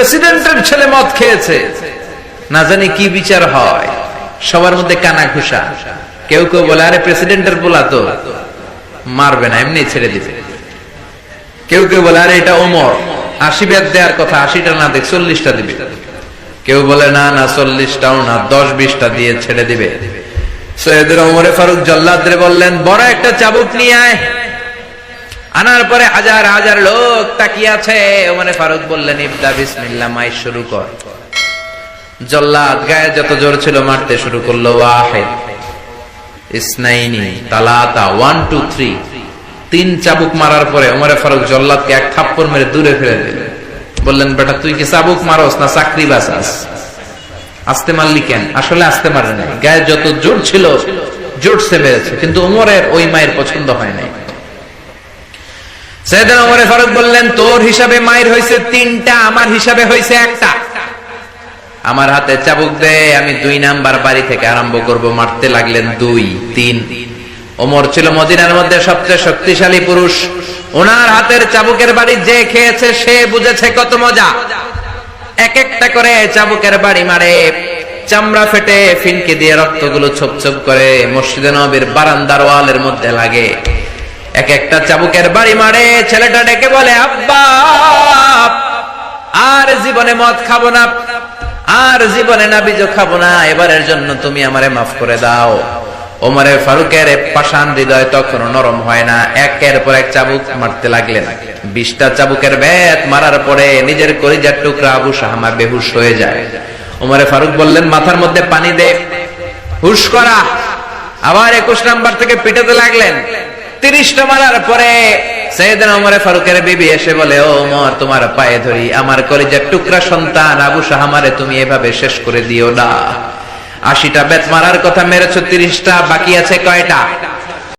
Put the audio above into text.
প্রেসিডেন্টের ছেলে মদ খেয়েছে, না জানি কি বিচার হয়। সবার মধ্যে কানা ঘুষা। কেউ কেউ বলে আরে প্রেসিডেন্টের পোলা তো মারবে না, এমনি ছেড়ে দিবে। কেউ কেউ বলে আরে এটা ওমর, 80 বেদ দেওয়ার কথা, 80টা না দেখ 40টা দিবে। কেউ বলে না না 40টাও না, 10-20টা দিয়ে ছেড়ে দিবে। সৈয়দনা ওমরে ফারুক জল্লাদরে বললেন বড় একটা চাবুক নিয়ে আয়। আনার পরে হাজার হাজার লোক তাকিয়ে আছে। ওমরে ফারুক বললেন ইবদা বিসমিল্লাহ, মাই শুরু কর। জল্লাদ গায়ে যত জোর ছিল মারতে শুরু করলো। ওয়াহিদ, ইসনাইনি, তালাতা, 1 2 3, 3 চাবুক মারার পরে ওমরে ফারুক জল্লাদকে এক থাপ্পড় মেরে দূরে ফেলে দিলেন। বললেন বেটা তুই কি চাবুক মারস না চাকরি বাঁচাস? আস্তে মারলি কেন? আসলে আস্তে মারে নাই, গায়ে যত জোর ছিল জোরসে মেরেছে, কিন্তু ওমরের ওই মায়ের পছন্দ হয় নাই। সাইয়েদনা ওমরে ফারুক বললেন তোর হিসাবে মায়ের হয়েছে 3টা, আমার হিসাবে হয়েছে 1টা। আমার হাতে চাবুক দে, আমি 2 নাম্বার বাড়ি থেকে আরম্ভ করব। মারতে লাগলেন 2 3। ওমর ছিল মদিনার মধ্যে সবচেয়ে শক্তিশালী পুরুষ। ওনার হাতের চাবুকের বাড়ি যে খেয়েছে সে বুঝেছে কত মজা। এক একটা করে চাবুকের বাড়ি মারে, চামড়া ফেটে ফিনকে দিয়ে রক্তগুলো ছোপ ছোপ করে মসজিদে নববীর বারান্দার ওয়ালের মধ্যে লাগে। এক একটা চাবুকের বাড়ি মারে। ছেলেটা ডেকে বলে আব্বা আর জীবনে মদ খাবো না, আর জীবনে নাবিজও খাবো না, এবারের জন্য তুমি আমারে মাফ করে দাও। ওমরে ফারুকের পাষাণ হৃদয় তখনও নরম হয় না। একের পর এক চাবুক মারতে লাগলেন। 20টা চাবুকের বেত মারার পরে নিজের কলিজার টুকরা আবু শাহমা বেহুশ হয়ে যায়। ওমরে ফারুক বললেন মাথার মধ্যে পানি দে, হুশ করা। আবার 21 নাম্বার থেকে পিটাতে লাগলেন। 30টা মারার পরে সাইয়েদনা ওমরে ফারুকের বিবি এসে বলে ও ওমর তোমার পায়ে ধরি, আমার কলিজার টুকরা সন্তান আবু শাহমারে তুমি এভাবে শেষ করে দিও না। 80টা বেত মারার কথা মেরেছো, 30টা বাকি আছে কয়টা?